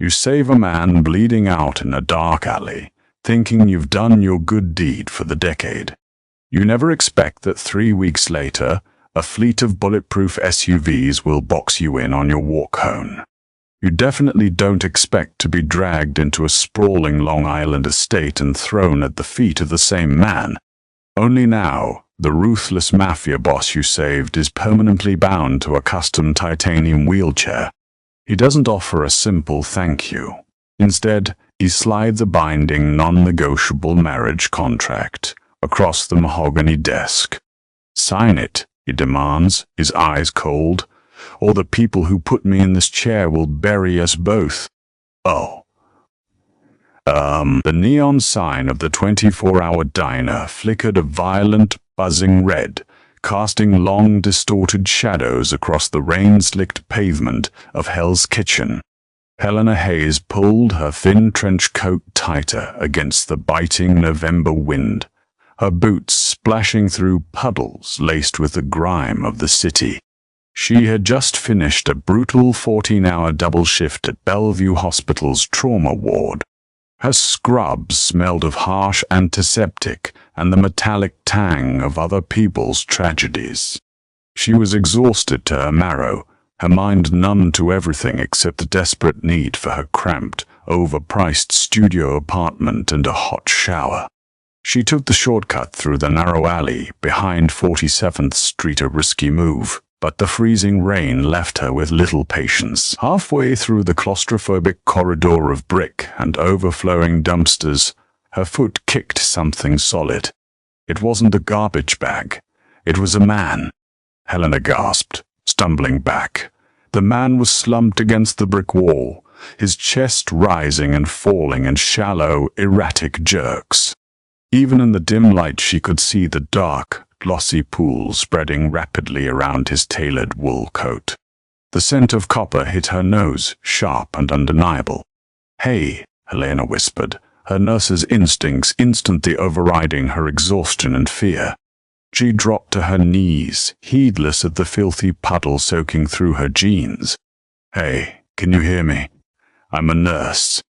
You save a man bleeding out in a dark alley, thinking you've done your good deed for the decade. You never expect that 3 weeks later, a fleet of bulletproof SUVs will box you in on your walk home. You definitely don't expect to be dragged into a sprawling Long Island estate and thrown at the feet of the same man. Only now, the ruthless mafia boss you saved is permanently bound to a custom titanium wheelchair. He doesn't offer a simple thank you. Instead, he slides a binding, non-negotiable marriage contract across the mahogany desk. "Sign it," he demands, his eyes cold, "or the people who put me in this chair will bury us both." Oh. The neon sign of the 24-hour diner flickered a violent, buzzing red, casting long, distorted shadows across the rain-slicked pavement of Hell's Kitchen. Helena Hayes pulled her thin trench coat tighter against the biting November wind, her boots splashing through puddles laced with the grime of the city. She had just finished a brutal 14-hour double shift at Bellevue Hospital's trauma ward. Her scrubs smelled of harsh antiseptic and the metallic tang of other people's tragedies. She was exhausted to her marrow, her mind numb to everything except the desperate need for her cramped, overpriced studio apartment and a hot shower. She took the shortcut through the narrow alley behind 47th Street, a risky move, but the freezing rain left her with little patience. Halfway through the claustrophobic corridor of brick and overflowing dumpsters, her foot kicked something solid. It wasn't a garbage bag. It was a man. Helena gasped, stumbling back. The man was slumped against the brick wall, his chest rising and falling in shallow, erratic jerks. Even in the dim light she could see the dark, glossy pool spreading rapidly around his tailored wool coat. The scent of copper hit her nose, sharp and undeniable. "Hey," Helena whispered, her nurse's instincts instantly overriding her exhaustion and fear. She dropped to her knees, heedless of the filthy puddle soaking through her jeans. "Hey, can you hear me? I'm a nurse."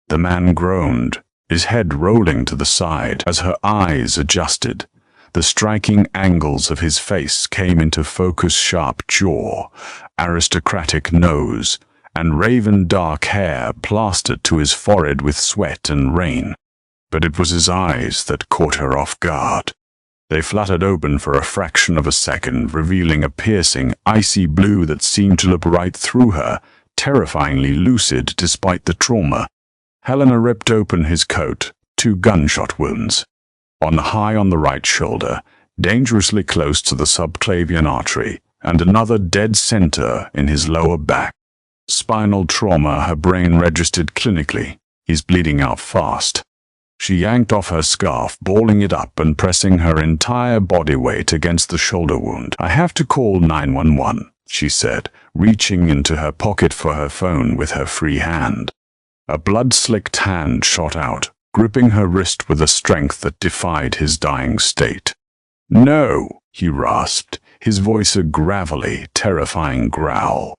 The man groaned, his head rolling to the side as her eyes adjusted. The striking angles of his face came into focus: sharp jaw, aristocratic nose, and raven dark hair plastered to his forehead with sweat and rain. But it was his eyes that caught her off guard. They fluttered open for a fraction of a second, revealing a piercing, icy blue that seemed to look right through her, terrifyingly lucid despite the trauma. Helena ripped open his coat, 2 gunshot wounds. High on the right shoulder, dangerously close to the subclavian artery, and another dead center in his lower back. Spinal trauma, her brain registered clinically. He's bleeding out fast. She yanked off her scarf, balling it up and pressing her entire body weight against the shoulder wound. "I have to call 911, she said, reaching into her pocket for her phone with her free hand. A blood-slicked hand shot out, gripping her wrist with a strength that defied his dying state. "No," he rasped, his voice a gravelly, terrifying growl.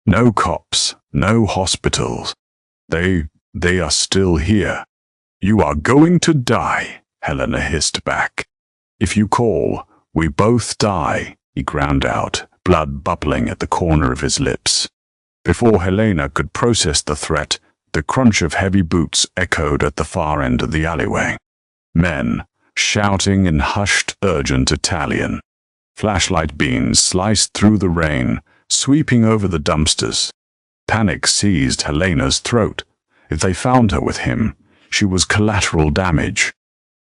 "No cops, no hospitals. They are still here. You are going to die," Helena hissed back. "If you call, we both die," he ground out, blood bubbling at the corner of his lips. Before Helena could process the threat, the crunch of heavy boots echoed at the far end of the alleyway. Men, shouting in hushed, urgent Italian. Flashlight beams sliced through the rain, sweeping over the dumpsters. Panic seized Helena's throat. If they found her with him, she was collateral damage.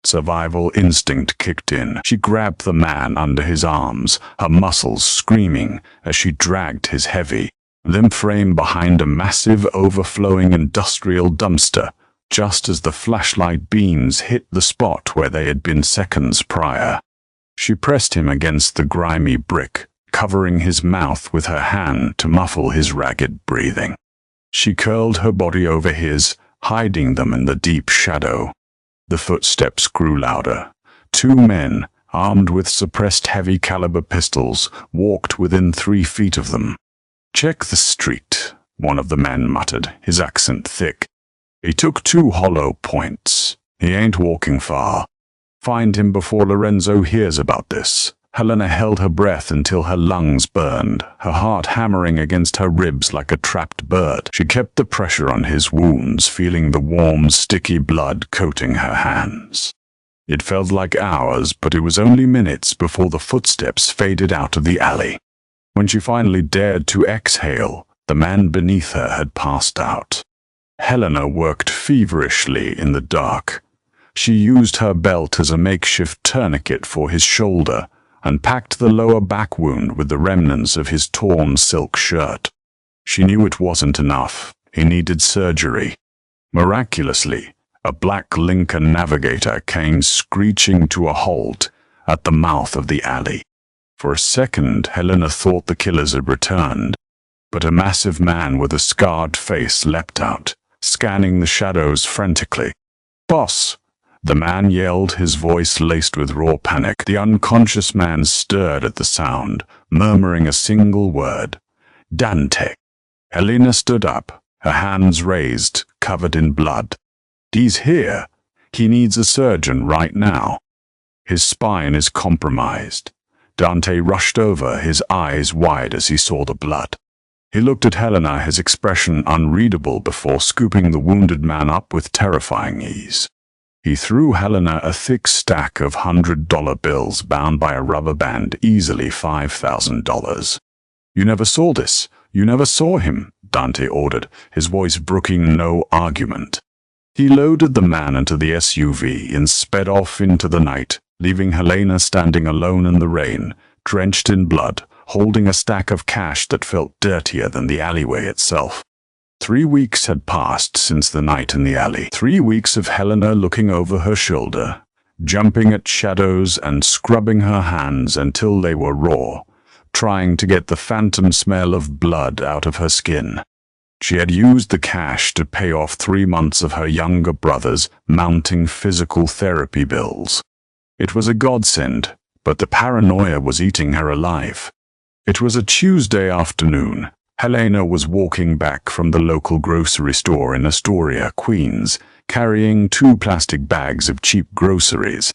Survival instinct kicked in. She grabbed the man under his arms, her muscles screaming as she dragged his heavy, limp frame behind a massive, overflowing industrial dumpster, just as the flashlight beams hit the spot where they had been seconds prior. She pressed him against the grimy brick, covering his mouth with her hand to muffle his ragged breathing. She curled her body over his, hiding them in the deep shadow. The footsteps grew louder. 2 men, armed with suppressed heavy-caliber pistols, walked within 3 feet of them. "Check the street," one of the men muttered, his accent thick. He took 2 hollow points. He ain't walking far. Find him before Lorenzo hears about this. Helena held her breath until her lungs burned, her heart hammering against her ribs like a trapped bird. She kept the pressure on his wounds, feeling the warm, sticky blood coating her hands. It felt like hours, but it was only minutes before the footsteps faded out of the alley. When she finally dared to exhale, the man beneath her had passed out. Helena worked feverishly in the dark. She used her belt as a makeshift tourniquet for his shoulder and packed the lower back wound with the remnants of his torn silk shirt. She knew it wasn't enough. He needed surgery. Miraculously, a black Lincoln Navigator came screeching to a halt at the mouth of the alley. For a second, Helena thought the killers had returned, but a massive man with a scarred face leapt out, scanning the shadows frantically. "Boss!" The man yelled, his voice laced with raw panic. The unconscious man stirred at the sound, murmuring a single word. "Dante." Helena stood up, her hands raised, covered in blood. "He's here. He needs a surgeon right now. His spine is compromised." Dante rushed over, his eyes wide as he saw the blood. He looked at Helena, his expression unreadable, before scooping the wounded man up with terrifying ease. He threw Helena a thick stack of $100 bills bound by a rubber band, easily $5,000. "You never saw this. You never saw him," Dante ordered, his voice brooking no argument. He loaded the man into the SUV and sped off into the night, leaving Helena standing alone in the rain, drenched in blood, holding a stack of cash that felt dirtier than the alleyway itself. 3 weeks had passed since the night in the alley. 3 weeks of Helena looking over her shoulder, jumping at shadows and scrubbing her hands until they were raw, trying to get the phantom smell of blood out of her skin. She had used the cash to pay off 3 months of her younger brother's mounting physical therapy bills. It was a godsend, but the paranoia was eating her alive. It was a Tuesday afternoon. Helena was walking back from the local grocery store in Astoria, Queens, carrying 2 plastic bags of cheap groceries.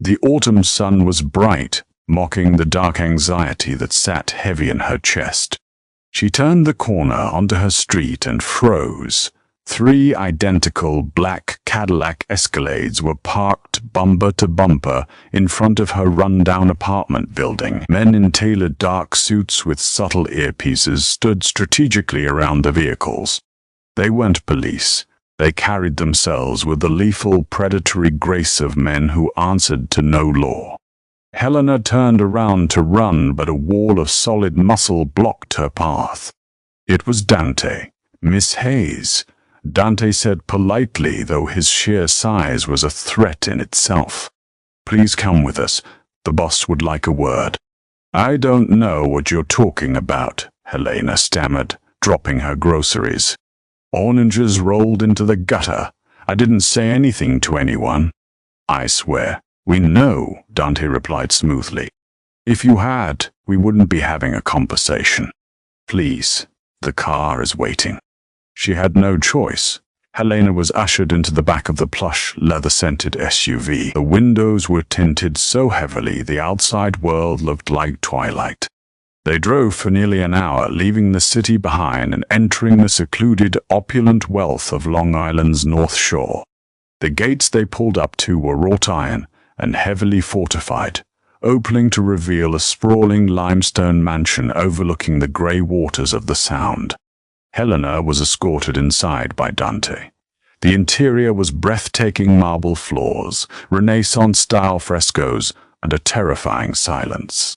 The autumn sun was bright, mocking the dark anxiety that sat heavy in her chest. She turned the corner onto her street and froze. 3 identical black Cadillac Escalades were parked bumper to bumper in front of her run-down apartment building. Men in tailored dark suits with subtle earpieces stood strategically around the vehicles. They weren't police. They carried themselves with the lethal, predatory grace of men who answered to no law. Helena turned around to run, but a wall of solid muscle blocked her path. It was Dante. "Miss Hayes," Dante said politely, though his sheer size was a threat in itself. "Please come with us. The boss would like a word." "I don't know what you're talking about," Helena stammered, dropping her groceries. "Oranges rolled into the gutter. I didn't say anything to anyone." "I swear." "We know," Dante replied smoothly. "If you had, we wouldn't be having a conversation. Please, the car is waiting." She had no choice. Helena was ushered into the back of the plush, leather-scented SUV. The windows were tinted so heavily the outside world looked like twilight. They drove for nearly an hour, leaving the city behind and entering the secluded, opulent wealth of Long Island's North Shore. The gates they pulled up to were wrought iron and heavily fortified, opening to reveal a sprawling limestone mansion overlooking the gray waters of the Sound. Helena was escorted inside by Dante. The interior was breathtaking marble floors, Renaissance-style frescoes, and a terrifying silence.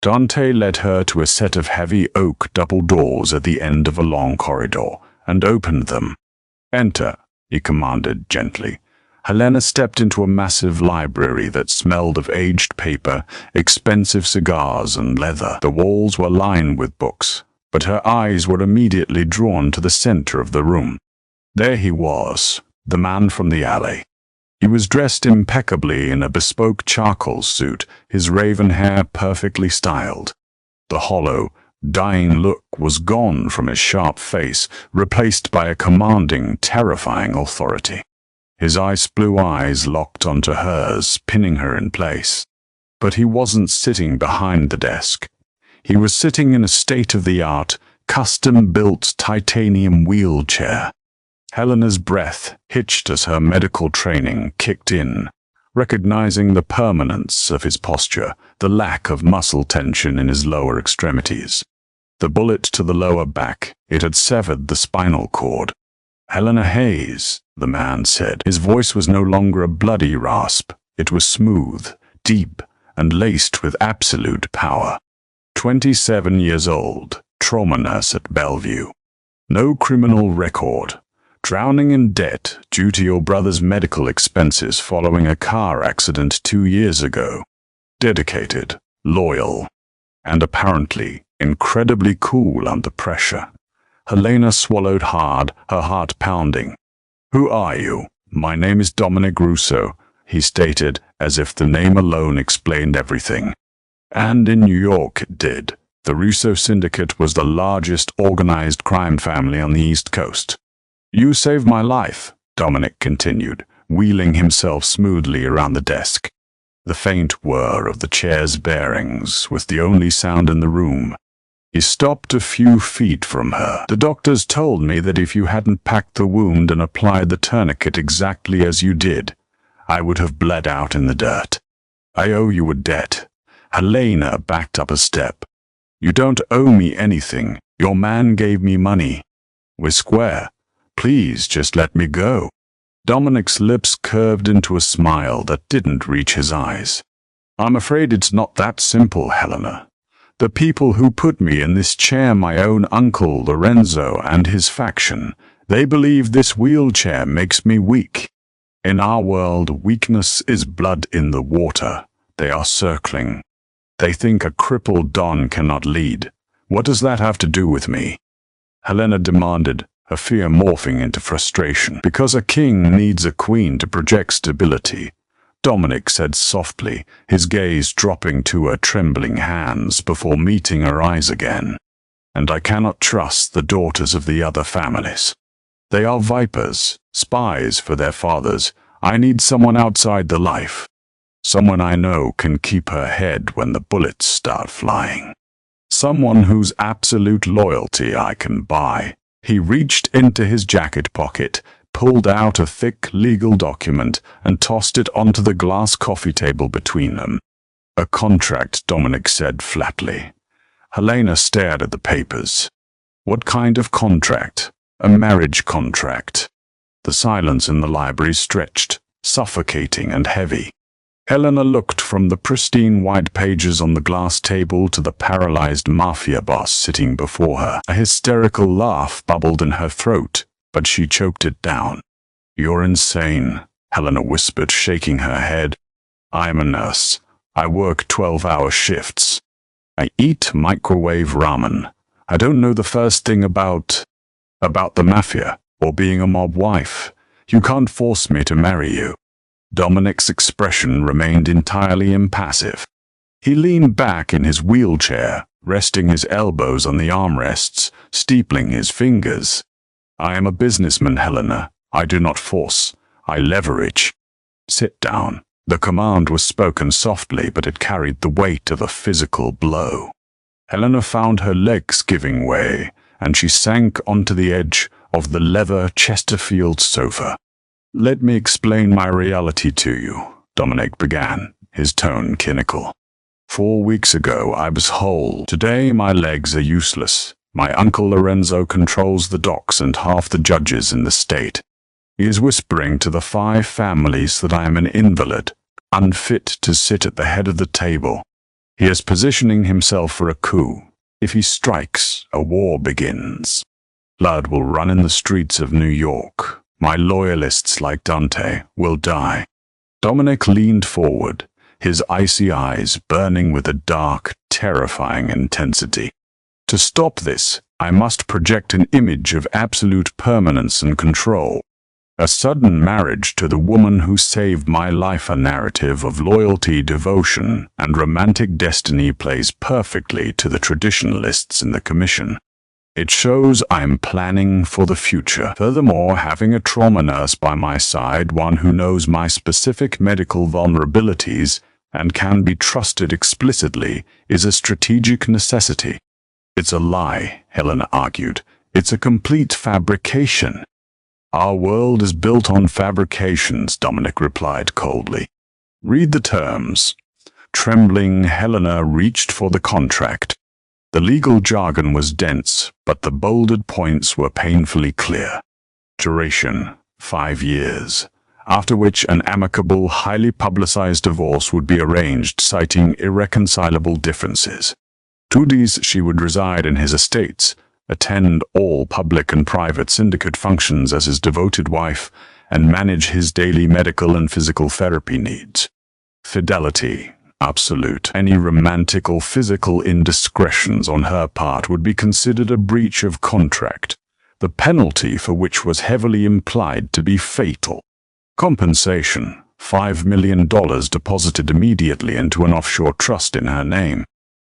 Dante led her to a set of heavy oak double doors at the end of a long corridor, and opened them. "Enter," he commanded gently. Helena stepped into a massive library that smelled of aged paper, expensive cigars, and leather. The walls were lined with books, but her eyes were immediately drawn to the center of the room. There he was, the man from the alley. He was dressed impeccably in a bespoke charcoal suit, his raven hair perfectly styled. The hollow, dying look was gone from his sharp face, replaced by a commanding, terrifying authority. His ice blue eyes locked onto hers, pinning her in place. But he wasn't sitting behind the desk. He was sitting in a state-of-the-art, custom-built titanium wheelchair. Helena's breath hitched as her medical training kicked in, recognizing the permanence of his posture, the lack of muscle tension in his lower extremities. The bullet to the lower back, it had severed the spinal cord. "Helena Hayes," the man said. His voice was no longer a bloody rasp. It was smooth, deep, and laced with absolute power. 27 years old, trauma nurse at Bellevue. No criminal record. Drowning in debt due to your brother's medical expenses following a car accident 2 years ago. Dedicated, loyal, and apparently incredibly cool under pressure. Helena swallowed hard, her heart pounding. "Who are you?" "My name is Dominic Russo," he stated, as if the name alone explained everything. And in New York it did. The Russo syndicate was the largest organized crime family on the East Coast. "You saved my life," Dominic continued, wheeling himself smoothly around the desk. The faint whir of the chair's bearings was the only sound in the room. He stopped a few feet from her. "The doctors told me that if you hadn't packed the wound and applied the tourniquet exactly as you did, I would have bled out in the dirt. I owe you a debt." Helena backed up a step. "You don't owe me anything. Your man gave me money. We're square. Please just let me go." Dominic's lips curved into a smile that didn't reach his eyes. "I'm afraid it's not that simple, Helena. The people who put me in this chair, my own uncle Lorenzo and his faction, they believe this wheelchair makes me weak. In our world, weakness is blood in the water. They are circling. They think a crippled Don cannot lead. What does that have to do with me?" Helena demanded, her fear morphing into frustration. "Because a king needs a queen to project stability," Dominic said softly, his gaze dropping to her trembling hands before meeting her eyes again. "And I cannot trust the daughters of the other families. They are vipers, spies for their fathers. I need someone outside the life. Someone I know can keep her head when the bullets start flying. Someone whose absolute loyalty I can buy." He reached into his jacket pocket, pulled out a thick legal document, and tossed it onto the glass coffee table between them. "A contract," Dominic said flatly. Helena stared at the papers. "What kind of contract?" "A marriage contract." The silence in the library stretched, suffocating and heavy. Helena looked from the pristine white pages on the glass table to the paralyzed Mafia boss sitting before her. A hysterical laugh bubbled in her throat, but she choked it down. "You're insane," Helena whispered, shaking her head. "I am a nurse. I work 12-hour shifts. I eat microwave ramen. I don't know the first thing about the Mafia or being a mob wife. You can't force me to marry you." Dominic's expression remained entirely impassive. He leaned back in his wheelchair, resting his elbows on the armrests, steepling his fingers. "I am a businessman, Helena. I do not force. I leverage. Sit down." The command was spoken softly, but it carried the weight of a physical blow. Helena found her legs giving way, and she sank onto the edge of the leather Chesterfield sofa. "Let me explain my reality to you," Dominic began, his tone cynical. 4 weeks ago, I was whole. Today, my legs are useless. My uncle Lorenzo controls the docks and half the judges in the state. He is whispering to the 5 families that I am an invalid, unfit to sit at the head of the table. He is positioning himself for a coup. If he strikes, a war begins. Blood will run in the streets of New York. My loyalists like Dante will die. Dominic leaned forward, his icy eyes burning with a dark, terrifying intensity. To stop this, I must project an image of absolute permanence and control. A sudden marriage to the woman who saved my life, a narrative of loyalty, devotion, and romantic destiny, plays perfectly to the traditionalists in the commission. It shows I'm planning for the future. Furthermore, having a trauma nurse by my side, one who knows my specific medical vulnerabilities and can be trusted explicitly, is a strategic necessity. It's a lie, Helena argued. It's a complete fabrication. Our world is built on fabrications, Dominic replied coldly. Read the terms. Trembling, Helena reached for the contract. The legal jargon was dense, but the bolded points were painfully clear. Duration, 5 years, after which an amicable, highly publicized divorce would be arranged, citing irreconcilable differences. 2 days she would reside in his estates, attend all public and private syndicate functions as his devoted wife, and manage his daily medical and physical therapy needs. Fidelity, absolute. Any romantic or physical indiscretions on her part would be considered a breach of contract, the penalty for which was heavily implied to be fatal. Compensation, $5 million deposited immediately into an offshore trust in her name.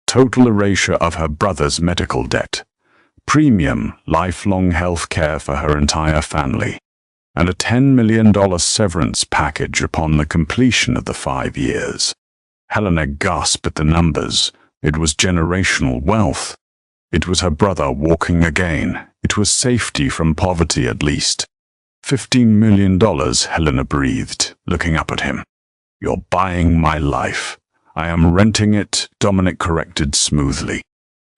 Total erasure of her brother's medical debt. Premium, lifelong health care for her entire family. And a $10 million severance package upon the completion of the 5 years. Helena gasped at the numbers. It was generational wealth. It was her brother walking again. It was safety from poverty at least. $15 million, Helena breathed, looking up at him. You're buying my life. I am renting it, Dominic corrected smoothly.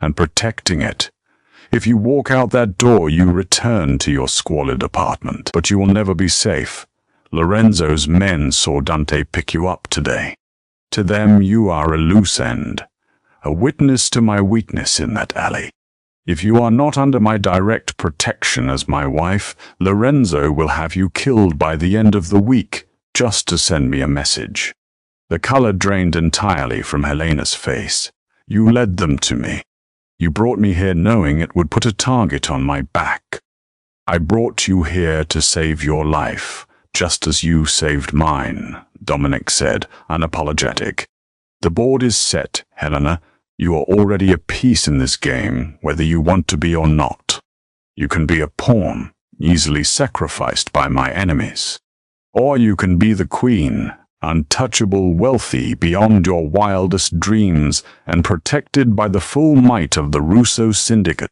And protecting it. If you walk out that door, you return to your squalid apartment. But you will never be safe. Lorenzo's men saw Dante pick you up today. To them, you are a loose end, a witness to my weakness in that alley. If you are not under my direct protection as my wife, Lorenzo will have you killed by the end of the week, just to send me a message. The color drained entirely from Helena's face. You led them to me. You brought me here knowing it would put a target on my back. I brought you here to save your life, just as you saved mine, Dominic said, unapologetic. The board is set, Helena. You are already a piece in this game, whether you want to be or not. You can be a pawn, easily sacrificed by my enemies. Or you can be the queen, untouchable, wealthy beyond your wildest dreams, and protected by the full might of the Russo syndicate.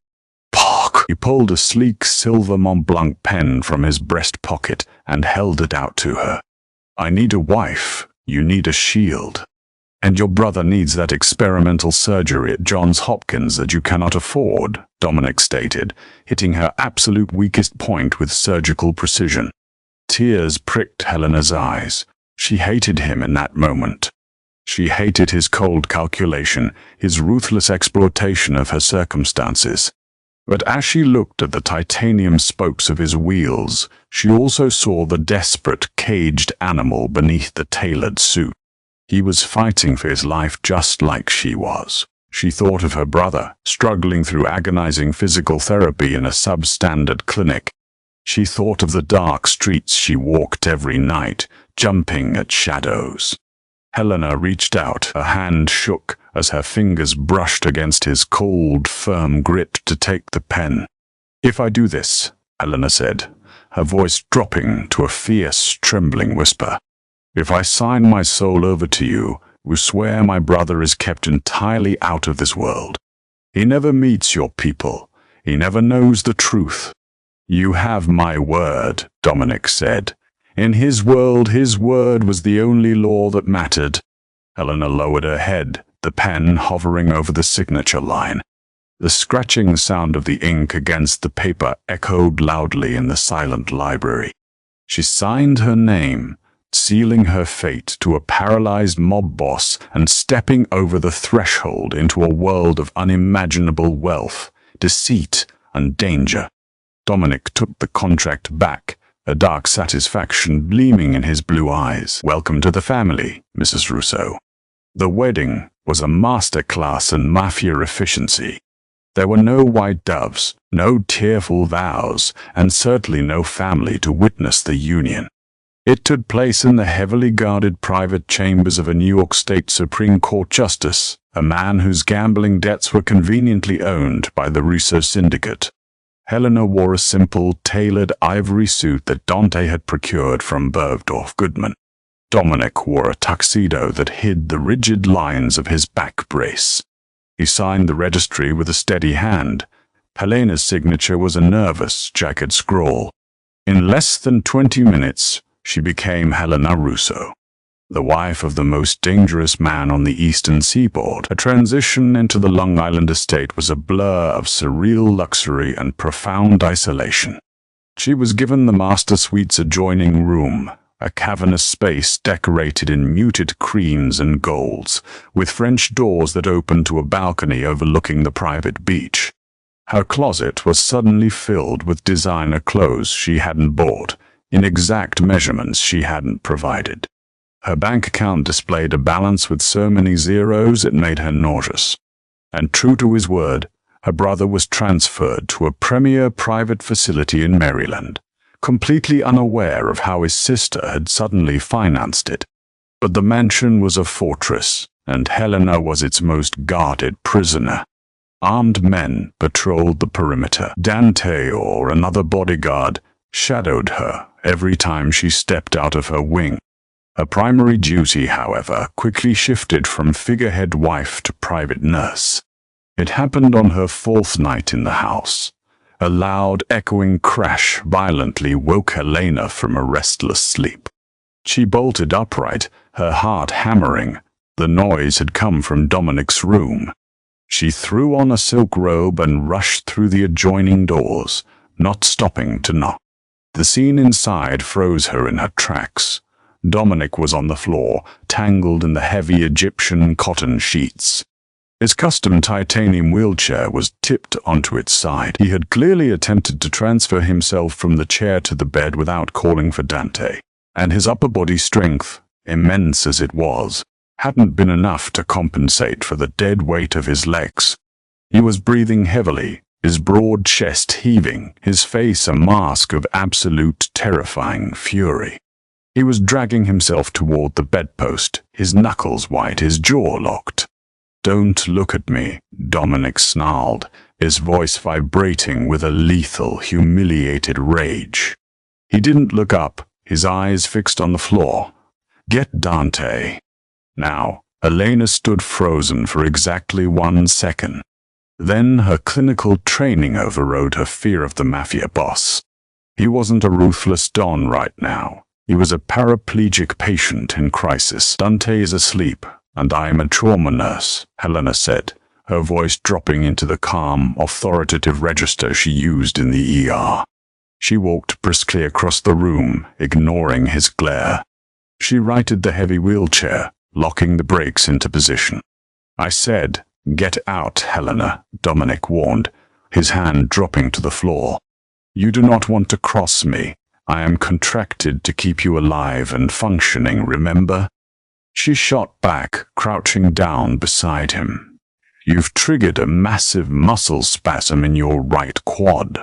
Park! He pulled a sleek silver Mont Blanc pen from his breast pocket and held it out to her. I need a wife. You need a shield. And your brother needs that experimental surgery at Johns Hopkins that you cannot afford, Dominic stated, hitting her absolute weakest point with surgical precision. Tears pricked Helena's eyes. She hated him in that moment. She hated his cold calculation, his ruthless exploitation of her circumstances. But as she looked at the titanium spokes of his wheels, she also saw the desperate, caged animal beneath the tailored suit. He was fighting for his life just like she was. She thought of her brother, struggling through agonizing physical therapy in a substandard clinic. She thought of the dark streets she walked every night, jumping at shadows. Helena reached out. Her hand shook as her fingers brushed against his cold, firm grip to take the pen. If I do this, Helena said, her voice dropping to a fierce, trembling whisper. If I sign my soul over to you, we swear my brother is kept entirely out of this world. He never meets your people. He never knows the truth. You have my word, Dominic said. In his world, his word was the only law that mattered. Helena lowered her head, the pen hovering over the signature line. The scratching sound of the ink against the paper echoed loudly in the silent library. She signed her name, sealing her fate to a paralyzed mob boss and stepping over the threshold into a world of unimaginable wealth, deceit, and danger. Dominic took the contract back, a dark satisfaction gleaming in his blue eyes. Welcome to the family, Mrs. Russo. The wedding was a masterclass in Mafia efficiency. There were no white doves, no tearful vows, and certainly no family to witness the union. It took place in the heavily guarded private chambers of a New York State Supreme Court justice, a man whose gambling debts were conveniently owned by the Russo syndicate. Helena wore a simple, tailored ivory suit that Dante had procured from Bergdorf Goodman. Dominic wore a tuxedo that hid the rigid lines of his back brace. He signed the registry with a steady hand. Helena's signature was a nervous, jagged scrawl. In less than 20 minutes, she became Helena Russo, the wife of the most dangerous man on the eastern seaboard. A transition into the Long Island estate was a blur of surreal luxury and profound isolation. She was given the master suite's adjoining room, a cavernous space decorated in muted creams and golds, with French doors that opened to a balcony overlooking the private beach. Her closet was suddenly filled with designer clothes she hadn't bought, in exact measurements she hadn't provided. Her bank account displayed a balance with so many zeros it made her nauseous. And true to his word, her brother was transferred to a premier private facility in Maryland, completely unaware of how his sister had suddenly financed it. But the mansion was a fortress, and Helena was its most guarded prisoner. Armed men patrolled the perimeter. Dante or another bodyguard shadowed her every time she stepped out of her wing. Her primary duty, however, quickly shifted from figurehead wife to private nurse. It happened on her 4th night in the house. A loud, echoing crash violently woke Helena from a restless sleep. She bolted upright, her heart hammering. The noise had come from Dominic's room. She threw on a silk robe and rushed through the adjoining doors, not stopping to knock. The scene inside froze her in her tracks. Dominic was on the floor, tangled in the heavy Egyptian cotton sheets. His custom titanium wheelchair was tipped onto its side. He had clearly attempted to transfer himself from the chair to the bed without calling for Dante, and his upper body strength, immense as it was, hadn't been enough to compensate for the dead weight of his legs. He was breathing heavily, his broad chest heaving, his face a mask of absolute terrifying fury. He was dragging himself toward the bedpost, his knuckles white, his jaw locked. "Don't look at me," Dominic snarled, his voice vibrating with a lethal, humiliated rage. He didn't look up, his eyes fixed on the floor. "Get Dante." Now, Helena stood frozen for exactly 1 second. Then her clinical training overrode her fear of the Mafia boss. He wasn't a ruthless don right now. He was a paraplegic patient in crisis. "Dante is asleep, and I am a trauma nurse," Helena said, her voice dropping into the calm, authoritative register she used in the ER. She walked briskly across the room, ignoring his glare. She righted the heavy wheelchair, locking the brakes into position. "I said, get out, Helena," Dominic warned, his hand dropping to the floor. "You do not want to cross me. I am contracted to keep you alive and functioning, remember?" She shot back, crouching down beside him. "You've triggered a massive muscle spasm in your right quad.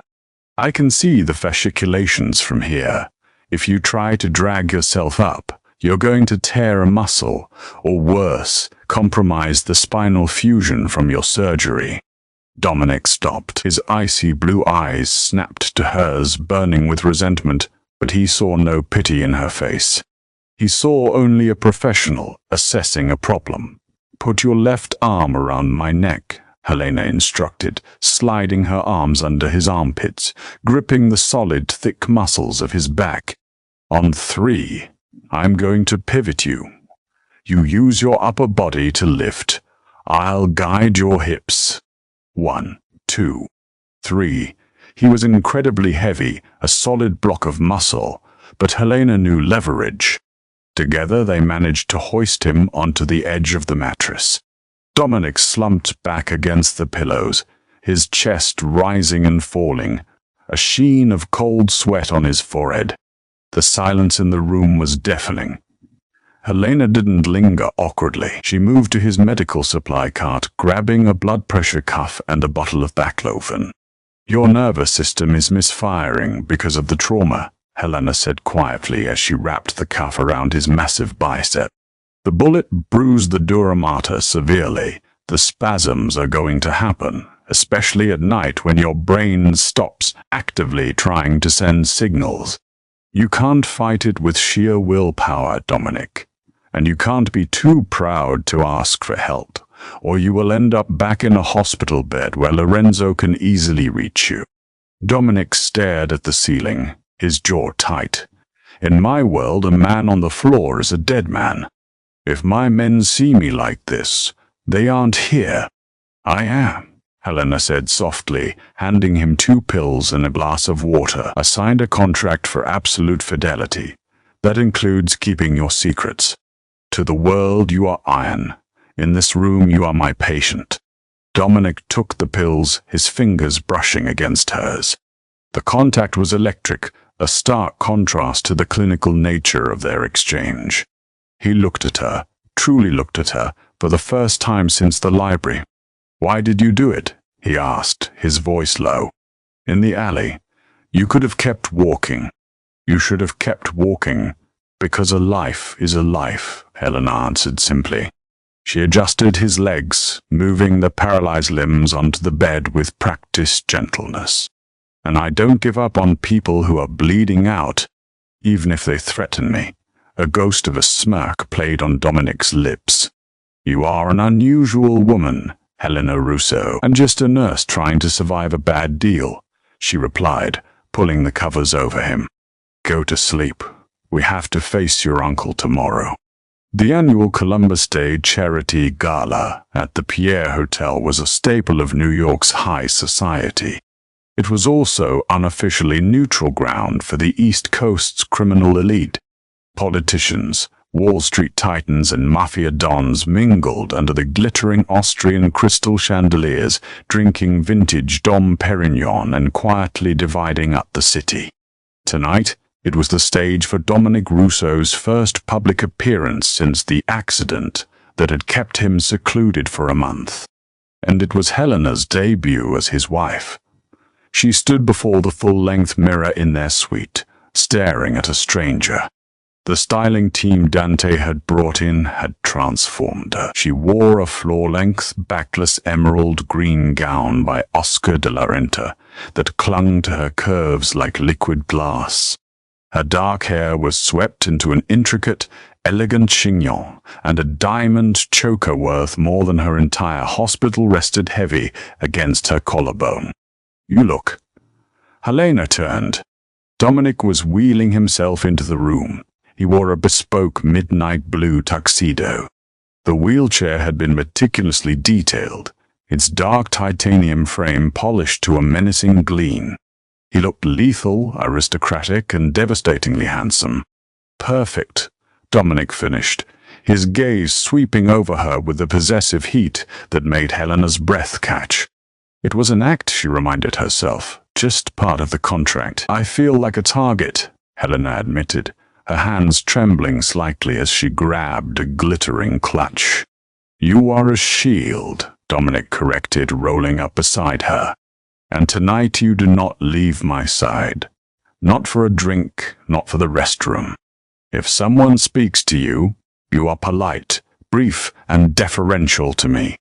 I can see the fasciculations from here. If you try to drag yourself up, you're going to tear a muscle, or worse, compromise the spinal fusion from your surgery." Dominic stopped. His icy blue eyes snapped to hers, burning with resentment, but he saw no pity in her face. He saw only a professional assessing a problem. "Put your left arm around my neck," Helena instructed, sliding her arms under his armpits, gripping the solid, thick muscles of his back. "On 3, I'm going to pivot you. You use your upper body to lift. I'll guide your hips. 1, 2, 3. He was incredibly heavy, a solid block of muscle, but Helena knew leverage. Together they managed to hoist him onto the edge of the mattress. Dominic slumped back against the pillows, his chest rising and falling, a sheen of cold sweat on his forehead. The silence in the room was deafening. Helena didn't linger awkwardly. She moved to his medical supply cart, grabbing a blood pressure cuff and a bottle of baclofen. "Your nervous system is misfiring because of the trauma," Helena said quietly as she wrapped the cuff around his massive bicep. "The bullet bruised the dura mater severely. The spasms are going to happen, especially at night when your brain stops actively trying to send signals. You can't fight it with sheer willpower, Dominic. And you can't be too proud to ask for help, or you will end up back in a hospital bed where Lorenzo can easily reach you." Dominic stared at the ceiling, his jaw tight. "In my world, a man on the floor is a dead man. If my men see me like this, they aren't here." "I am," Helena said softly, handing him 2 pills and a glass of water. "I signed a contract for absolute fidelity. That includes keeping your secrets. To the world you are iron. In this room you are my patient." Dominic took the pills, his fingers brushing against hers. The contact was electric, a stark contrast to the clinical nature of their exchange. He looked at her, truly looked at her, for the first time since the library. "Why did you do it?" he asked, his voice low. "In the alley. You could have kept walking. You should have kept walking. Because a life is a life," Helena answered simply. She adjusted his legs, moving the paralyzed limbs onto the bed with practiced gentleness. "And I don't give up on people who are bleeding out, even if they threaten me." A ghost of a smirk played on Dominic's lips. "You are an unusual woman, Helena Russo, and just a nurse trying to survive a bad deal," she replied, pulling the covers over him. "Go to sleep. We have to face your uncle tomorrow." The annual Columbus Day charity gala at the Pierre Hotel was a staple of New York's high society. It was also unofficially neutral ground for the East Coast's criminal elite. Politicians, Wall Street titans, and Mafia dons mingled under the glittering Austrian crystal chandeliers, drinking vintage Dom Perignon and quietly dividing up the city. Tonight, it was the stage for Dominic Russo's first public appearance since the accident that had kept him secluded for a month. And it was Helena's debut as his wife. She stood before the full-length mirror in their suite, staring at a stranger. The styling team Dante had brought in had transformed her. She wore a floor-length, backless emerald green gown by Oscar de la Renta that clung to her curves like liquid glass. Her dark hair was swept into an intricate, elegant chignon, and a diamond choker worth more than her entire hospital rested heavy against her collarbone. "You look." Helena turned. Dominic was wheeling himself into the room. He wore a bespoke midnight blue tuxedo. The wheelchair had been meticulously detailed, its dark titanium frame polished to a menacing gleam. He looked lethal, aristocratic, and devastatingly handsome. "Perfect," Dominic finished, his gaze sweeping over her with the possessive heat that made Helena's breath catch. It was an act, she reminded herself, just part of the contract. "I feel like a target," Helena admitted, her hands trembling slightly as she grabbed a glittering clutch. "You are a shield," Dominic corrected, rolling up beside her. "And tonight you do not leave my side. Not for a drink, not for the restroom. If someone speaks to you, you are polite, brief, and deferential to me.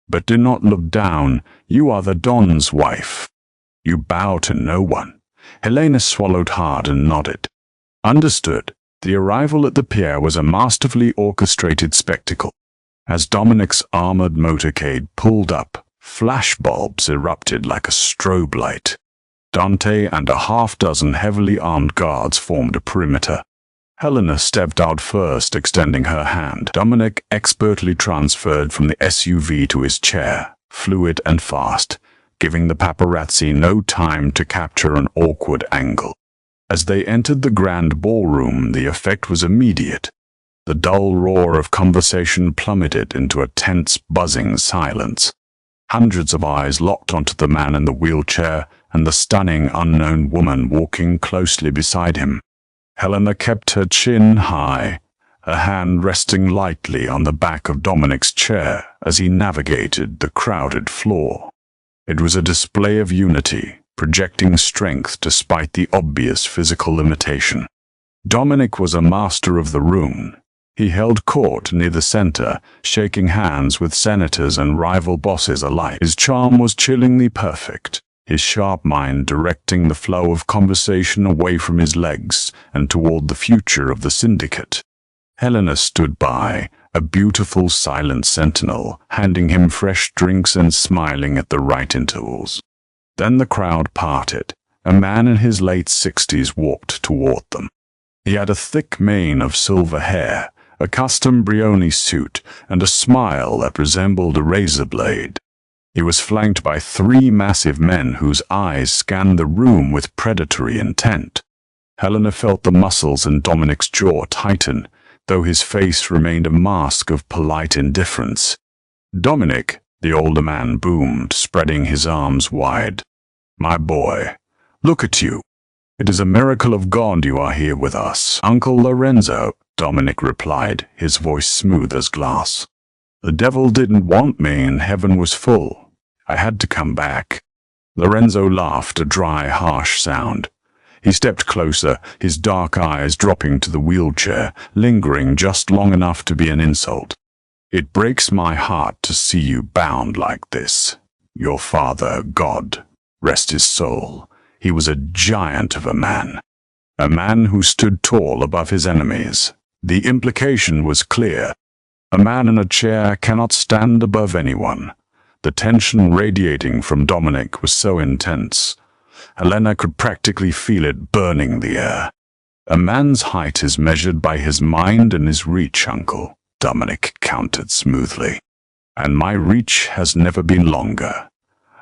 But do not look down, you are the Don's wife. You bow to no one." Helena swallowed hard and nodded. Understood. The arrival at the pier was a masterfully orchestrated spectacle. As Dominic's armored motorcade pulled up, flashbulbs erupted like a strobe light. Dante and a half-dozen heavily armed guards formed a perimeter. Helena stepped out first, extending her hand. Dominic expertly transferred from the SUV to his chair, fluid and fast, giving the paparazzi no time to capture an awkward angle. As they entered the grand ballroom, the effect was immediate. The dull roar of conversation plummeted into a tense, buzzing silence. Hundreds of eyes locked onto the man in the wheelchair and the stunning unknown woman walking closely beside him. Helena kept her chin high, her hand resting lightly on the back of Dominic's chair as he navigated the crowded floor. It was a display of unity, projecting strength despite the obvious physical limitation. Dominic was a master of the room. He held court near the center, shaking hands with senators and rival bosses alike. His charm was chillingly perfect, his sharp mind directing the flow of conversation away from his legs and toward the future of the syndicate. Helena stood by, a beautiful silent sentinel, handing him fresh drinks and smiling at the right intervals. Then the crowd parted. A man in his late 60s walked toward them. He had a thick mane of silver hair, a custom Brioni suit, and a smile that resembled a razor blade. He was flanked by 3 massive men whose eyes scanned the room with predatory intent. Helena felt the muscles in Dominic's jaw tighten, though his face remained a mask of polite indifference. "Dominic," the older man boomed, spreading his arms wide. "My boy, look at you. It is a miracle of God you are here with us." "Uncle Lorenzo," Dominic replied, his voice smooth as glass. "The devil didn't want me and heaven was full. I had to come back." Lorenzo laughed, a dry, harsh sound. He stepped closer, his dark eyes dropping to the wheelchair, lingering just long enough to be an insult. "It breaks my heart to see you bound like this. Your father, God, rest his soul. He was a giant of a man who stood tall above his enemies. The implication was clear. A man in a chair cannot stand above anyone. The tension radiating from Dominic was so intense. Helena could practically feel it burning the air. "A man's height is measured by his mind and his reach, Uncle," Dominic countered smoothly. "And my reach has never been longer."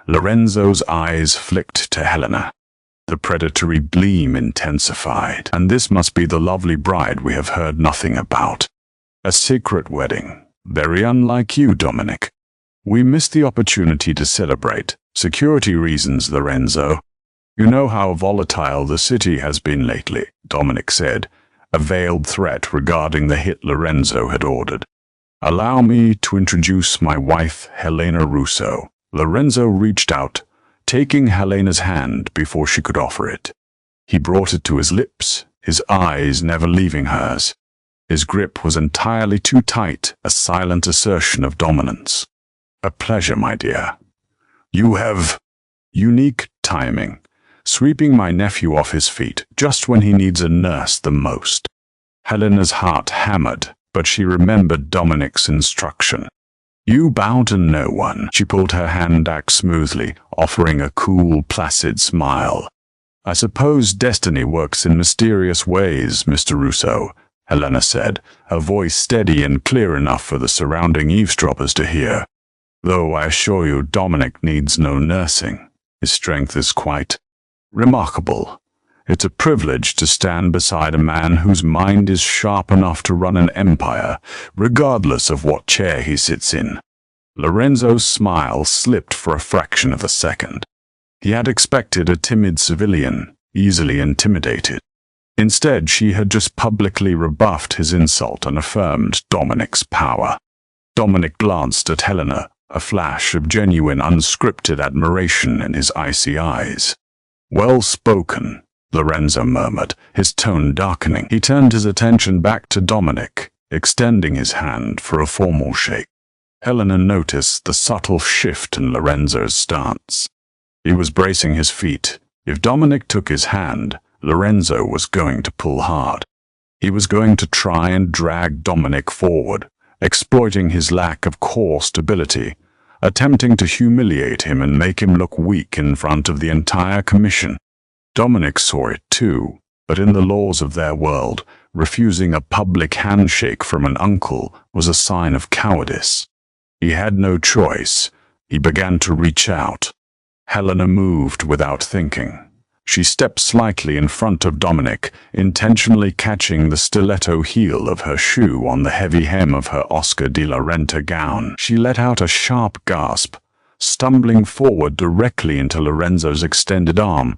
Lorenzo's eyes flicked to Helena. The predatory gleam intensified. "And this must be the lovely bride we have heard nothing about. A secret wedding. Very unlike you, Dominic. We missed the opportunity to celebrate. Security reasons, Lorenzo. You know how volatile the city has been lately," Dominic said, a veiled threat regarding the hit Lorenzo had ordered. "Allow me to introduce my wife, Helena Russo." Lorenzo reached out, taking Helena's hand before she could offer it. He brought it to his lips, his eyes never leaving hers. His grip was entirely too tight, a silent assertion of dominance. "A pleasure, my dear. You have unique timing, sweeping my nephew off his feet just when he needs a nurse the most." Helena's heart hammered, but she remembered Dominic's instruction. "You bow to no one." She pulled her hand back smoothly, offering a cool, placid smile. "I suppose destiny works in mysterious ways, Mr. Russo," Helena said, her voice steady and clear enough for the surrounding eavesdroppers to hear. "Though I assure you Dominic needs no nursing. His strength is quite remarkable. It's a privilege to stand beside a man whose mind is sharp enough to run an empire, regardless of what chair he sits in." Lorenzo's smile slipped for a fraction of a second. He had expected a timid civilian, easily intimidated. Instead, she had just publicly rebuffed his insult and affirmed Dominic's power. Dominic glanced at Helena, a flash of genuine, unscripted admiration in his icy eyes. "Well spoken," Lorenzo murmured, his tone darkening. He turned his attention back to Dominic, extending his hand for a formal shake. Helena noticed the subtle shift in Lorenzo's stance. He was bracing his feet. If Dominic took his hand, Lorenzo was going to pull hard. He was going to try and drag Dominic forward, exploiting his lack of core stability, attempting to humiliate him and make him look weak in front of the entire commission. Dominic saw it too, but in the laws of their world, refusing a public handshake from an uncle was a sign of cowardice. He had no choice. He began to reach out. Helena moved without thinking. She stepped slightly in front of Dominic, intentionally catching the stiletto heel of her shoe on the heavy hem of her Oscar de la Renta gown. She let out a sharp gasp, stumbling forward directly into Lorenzo's extended arm.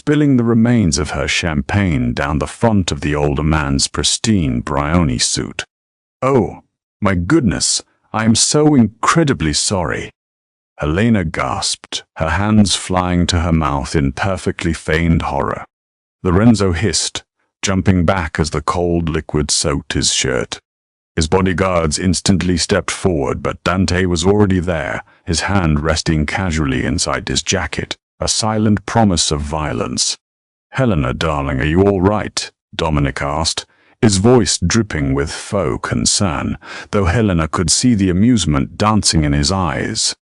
spilling the remains of her champagne down the front of the older man's pristine Brioni suit. "Oh, my goodness, I am so incredibly sorry." Helena gasped, her hands flying to her mouth in perfectly feigned horror. Lorenzo hissed, jumping back as the cold liquid soaked his shirt. His bodyguards instantly stepped forward, but Dante was already there, his hand resting casually inside his jacket, a silent promise of violence. "Helena, darling, are you all right?" Dominic asked, his voice dripping with faux concern, though Helena could see the amusement dancing in his eyes.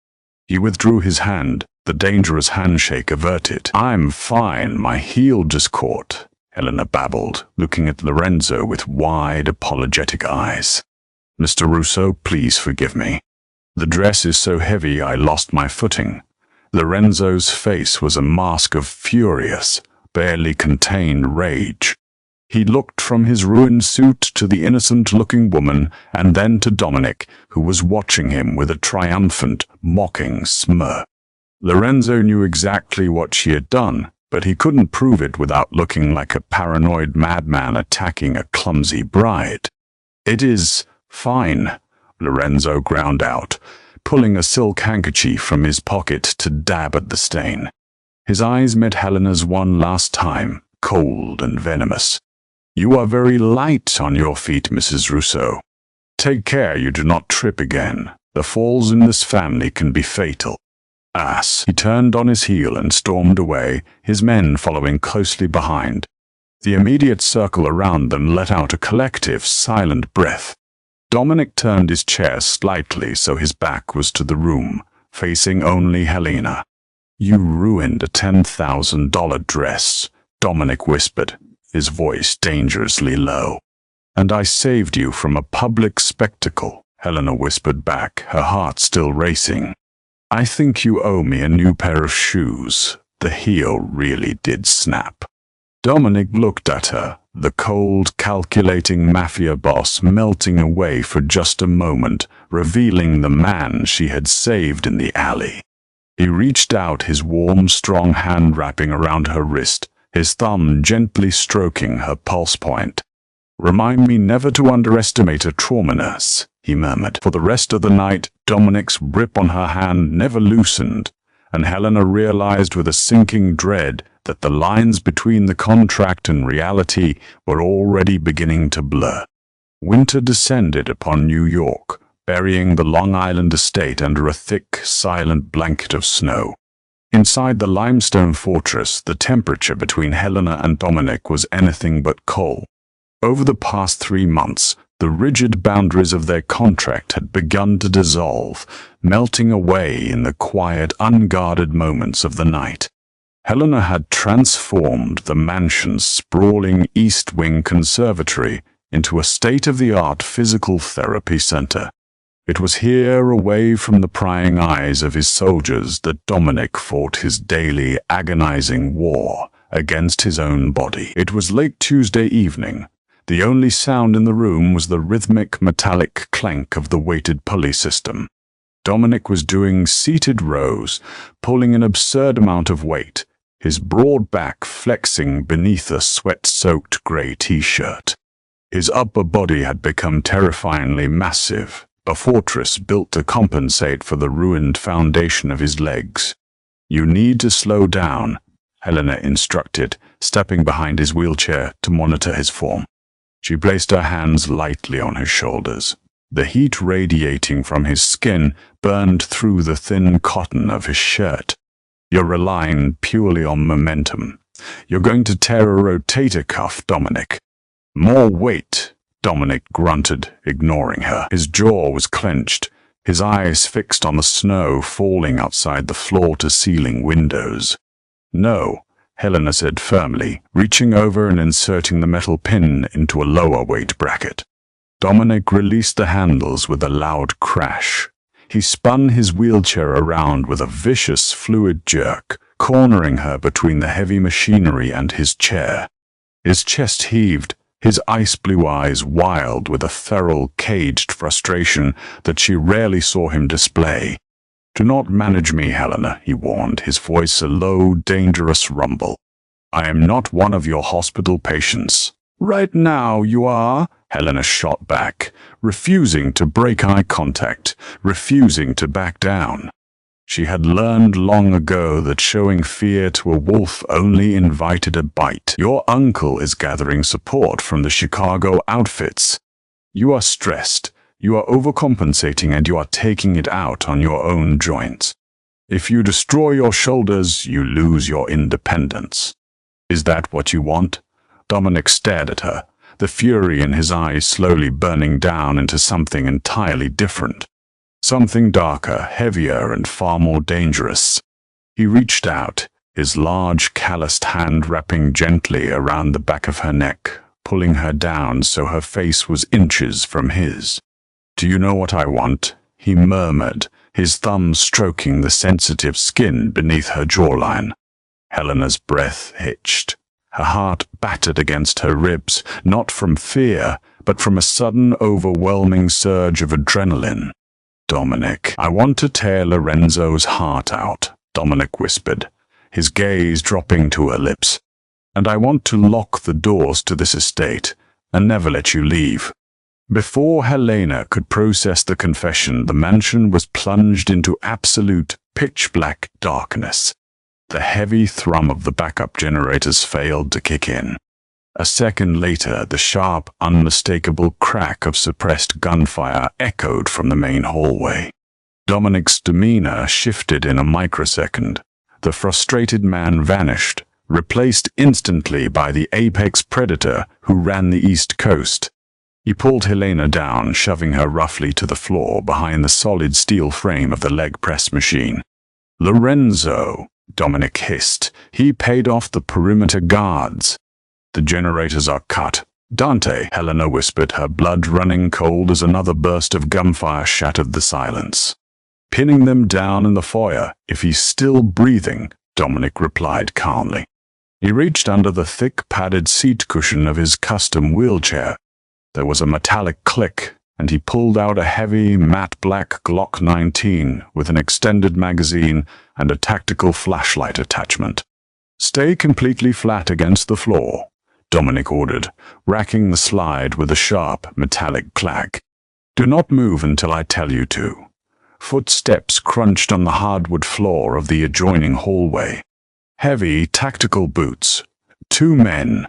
He withdrew his hand, the dangerous handshake averted. "I'm fine, my heel just caught," Helena babbled, looking at Lorenzo with wide, apologetic eyes. "Mr. Russo, please forgive me. The dress is so heavy I lost my footing." Lorenzo's face was a mask of furious, barely contained rage. He looked from his ruined suit to the innocent-looking woman, and then to Dominic, who was watching him with a triumphant, mocking smirk. Lorenzo knew exactly what she had done, but he couldn't prove it without looking like a paranoid madman attacking a clumsy bride. "It is fine," Lorenzo ground out, pulling a silk handkerchief from his pocket to dab at the stain. His eyes met Helena's one last time, cold and venomous. "You are very light on your feet, Mrs. Russo. Take care you do not trip again. The falls in this family can be fatal." "Ass." He turned on his heel and stormed away, his men following closely behind. The immediate circle around them let out a collective, silent breath. Dominic turned his chair slightly so his back was to the room, facing only Helena. "You ruined a $10,000 dress," Dominic whispered, his voice dangerously low. "And I saved you from a public spectacle," Helena whispered back, her heart still racing. "I think you owe me a new pair of shoes." The heel really did snap. Dominic looked at her, the cold, calculating Mafia boss melting away for just a moment, revealing the man she had saved in the alley. He reached out, his warm, strong hand wrapping around her wrist, his thumb gently stroking her pulse point. "Remind me never to underestimate a trauma nurse," he murmured. For the rest of the night, Dominic's grip on her hand never loosened, and Helena realized with a sinking dread that the lines between the contract and reality were already beginning to blur. Winter descended upon New York, burying the Long Island estate under a thick, silent blanket of snow. Inside the limestone fortress, the temperature between Helena and Dominic was anything but cold. Over the past 3 months, the rigid boundaries of their contract had begun to dissolve, melting away in the quiet, unguarded moments of the night. Helena had transformed the mansion's sprawling East Wing conservatory into a state-of-the-art physical therapy center. It was here, away from the prying eyes of his soldiers, that Dominic fought his daily, agonizing war against his own body. It was late Tuesday evening. The only sound in the room was the rhythmic, metallic clank of the weighted pulley system. Dominic was doing seated rows, pulling an absurd amount of weight, his broad back flexing beneath a sweat-soaked gray t-shirt. His upper body had become terrifyingly massive, a fortress built to compensate for the ruined foundation of his legs. "You need to slow down," Helena instructed, stepping behind his wheelchair to monitor his form. She placed her hands lightly on his shoulders. The heat radiating from his skin burned through the thin cotton of his shirt. "You're relying purely on momentum. You're going to tear a rotator cuff, Dominic." "More weight," Dominic grunted, ignoring her. His jaw was clenched, his eyes fixed on the snow falling outside the floor-to-ceiling windows. "No," Helena said firmly, reaching over and inserting the metal pin into a lower weight bracket. Dominic released the handles with a loud crash. He spun his wheelchair around with a vicious, fluid jerk, cornering her between the heavy machinery and his chair. His chest heaved, his ice-blue eyes wild with a feral, caged frustration that she rarely saw him display. "Do not manage me, Helena," he warned, his voice a low, dangerous rumble. I am not one of your hospital patients. Right now you are, Helena shot back, refusing to break eye contact, refusing to back down. She had learned long ago that showing fear to a wolf only invited a bite. Your uncle is gathering support from the Chicago outfits. You are stressed, you are overcompensating, and you are taking it out on your own joints. If you destroy your shoulders, you lose your independence. Is that what you want? Dominic stared at her, the fury in his eyes slowly burning down into something entirely different. Something darker, heavier, and far more dangerous. He reached out, his large, calloused hand wrapping gently around the back of her neck, pulling her down so her face was inches from his. "Do you know what I want?" he murmured, his thumb stroking the sensitive skin beneath her jawline. Helena's breath hitched. Her heart battered against her ribs, not from fear, but from a sudden, overwhelming surge of adrenaline. "Dominic, I want to tear Lorenzo's heart out," Dominic whispered, his gaze dropping to her lips. "And I want to lock the doors to this estate and never let you leave." Before Helena could process the confession, the mansion was plunged into absolute pitch-black darkness. The heavy thrum of the backup generators failed to kick in. A second later, the sharp, unmistakable crack of suppressed gunfire echoed from the main hallway. Dominic's demeanor shifted in a microsecond. The frustrated man vanished, replaced instantly by the apex predator who ran the East Coast. He pulled Helena down, shoving her roughly to the floor behind the solid steel frame of the leg press machine. "Lorenzo," Dominic hissed. "He paid off the perimeter guards." "The generators are cut." "Dante," Helena whispered, her blood running cold as another burst of gunfire shattered the silence. "Pinning them down in the foyer, if he's still breathing," Dominic replied calmly. He reached under the thick padded seat cushion of his custom wheelchair. There was a metallic click, and he pulled out a heavy, matte black Glock 19 with an extended magazine and a tactical flashlight attachment. "Stay completely flat against the floor," Dominic ordered, racking the slide with a sharp, metallic clack. "Do not move until I tell you to." Footsteps crunched on the hardwood floor of the adjoining hallway. Heavy, tactical boots. 2 men.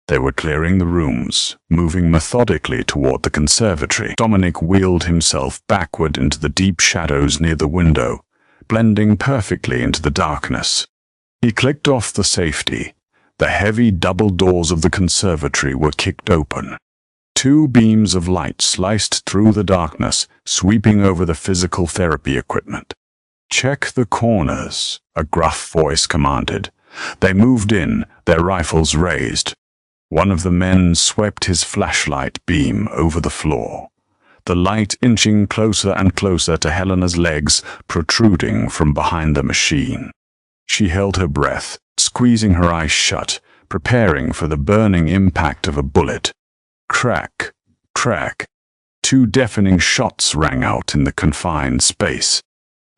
They were clearing the rooms, moving methodically toward the conservatory. Dominic wheeled himself backward into the deep shadows near the window, blending perfectly into the darkness. He clicked off the safety. The heavy double doors of the conservatory were kicked open. 2 beams of light sliced through the darkness, sweeping over the physical therapy equipment. "Check the corners," a gruff voice commanded. They moved in, their rifles raised. One of the men swept his flashlight beam over the floor, the light inching closer and closer to Helena's legs protruding from behind the machine. She held her breath, squeezing her eyes shut, preparing for the burning impact of a bullet. Crack, crack. 2 deafening shots rang out in the confined space.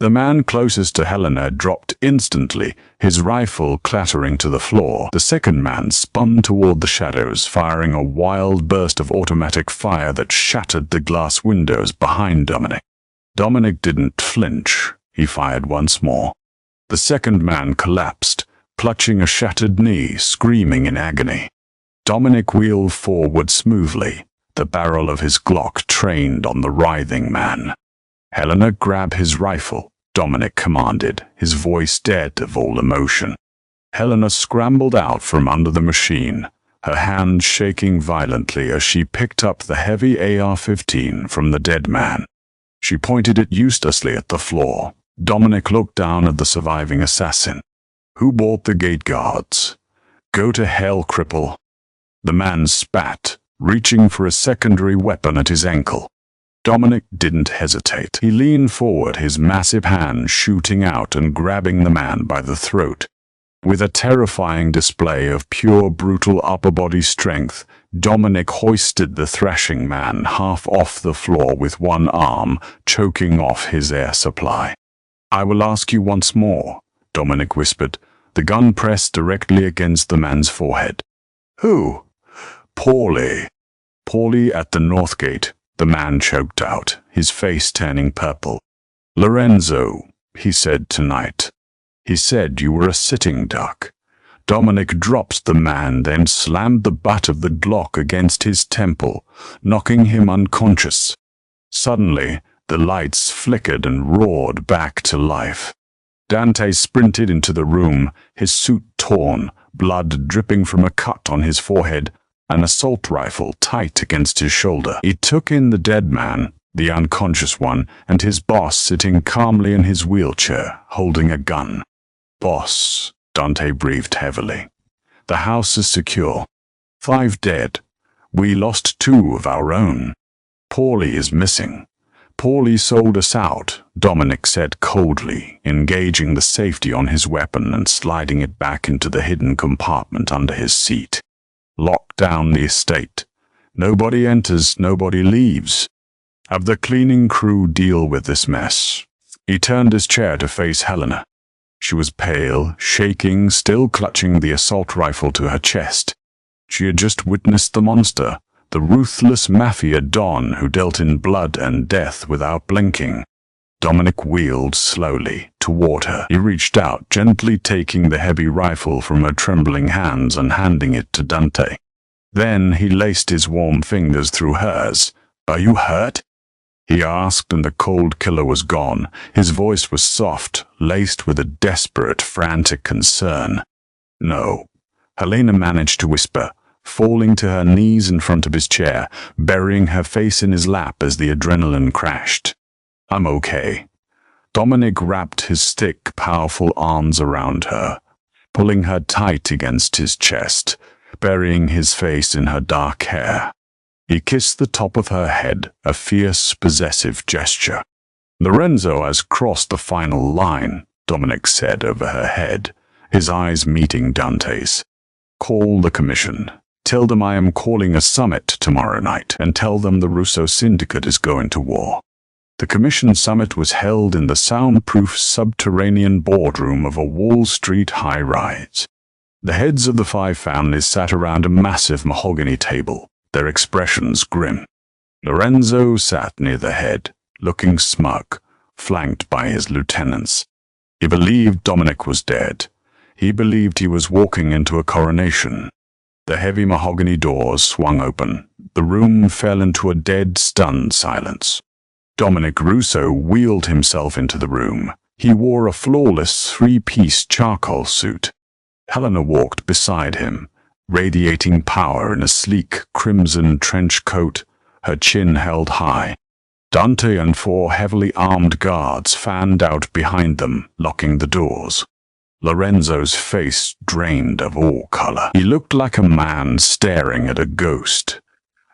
The man closest to Helena dropped instantly, his rifle clattering to the floor. The second man spun toward the shadows, firing a wild burst of automatic fire that shattered the glass windows behind Dominic. Dominic didn't flinch. He fired once more. The second man collapsed, clutching a shattered knee, screaming in agony. Dominic wheeled forward smoothly, the barrel of his Glock trained on the writhing man. "Helena, grab his rifle," Dominic commanded, his voice dead of all emotion. Helena scrambled out from under the machine, her hand shaking violently as she picked up the heavy AR-15 from the dead man. She pointed it uselessly at the floor. Dominic looked down at the surviving assassin. "Who bought the gate guards?" "Go to hell, cripple." The man spat, reaching for a secondary weapon at his ankle. Dominic didn't hesitate. He leaned forward, his massive hand shooting out and grabbing the man by the throat. With a terrifying display of pure, brutal upper-body strength, Dominic hoisted the thrashing man half off the floor with one arm, choking off his air supply. "I will ask you once more," Dominic whispered. the gun pressed directly against the man's forehead. "Who?" "Paulie." "Paulie at the north gate," the man choked out, his face turning purple. "Lorenzo, he said tonight. He said you were a sitting duck." Dominic dropped the man, then slammed the butt of the Glock against his temple, knocking him unconscious. Suddenly, the lights flickered and roared back to life. Dante sprinted into the room, his suit torn, blood dripping from a cut on his forehead, an assault rifle tight against his shoulder. He took in the dead man, the unconscious one, and his boss sitting calmly in his wheelchair, holding a gun. "Boss," Dante breathed heavily. "The house is secure. 5 dead. We lost 2 of our own. Paulie is missing." "Paulie sold us out," Dominic said coldly, engaging the safety on his weapon and sliding it back into the hidden compartment under his seat. "Lock down the estate. Nobody enters, nobody leaves. Have the cleaning crew deal with this mess." He turned his chair to face Helena. She was pale, shaking, still clutching the assault rifle to her chest. She had just witnessed the monster, the ruthless Mafia Don who dealt in blood and death without blinking. Dominic wheeled slowly toward her. He reached out, gently taking the heavy rifle from her trembling hands and handing it to Dante. Then he laced his warm fingers through hers. "Are you hurt?" he asked, and the cold killer was gone. His voice was soft, laced with a desperate, frantic concern. "No," Helena managed to whisper, falling to her knees in front of his chair, burying her face in his lap as the adrenaline crashed. "I'm okay." Dominic wrapped his thick, powerful arms around her, pulling her tight against his chest, burying his face in her dark hair. He kissed the top of her head, a fierce, possessive gesture. "Lorenzo has crossed the final line," Dominic said over her head, his eyes meeting Dante's. "Call the commission. Tell them I am calling a summit tomorrow night, and tell them the Russo syndicate is going to war." The commission summit was held in the soundproof subterranean boardroom of a Wall Street high-rise. The heads of the 5 families sat around a massive mahogany table, their expressions grim. Lorenzo sat near the head, looking smug, flanked by his lieutenants. He believed Dominic was dead. He believed he was walking into a coronation. The heavy mahogany doors swung open. The room fell into a dead, stunned silence. Dominic Russo wheeled himself into the room. He wore a flawless 3-piece charcoal suit. Helena walked beside him, radiating power in a sleek crimson trench coat, her chin held high. Dante and 4 heavily armed guards fanned out behind them, locking the doors. Lorenzo's face drained of all color. He looked like a man staring at a ghost.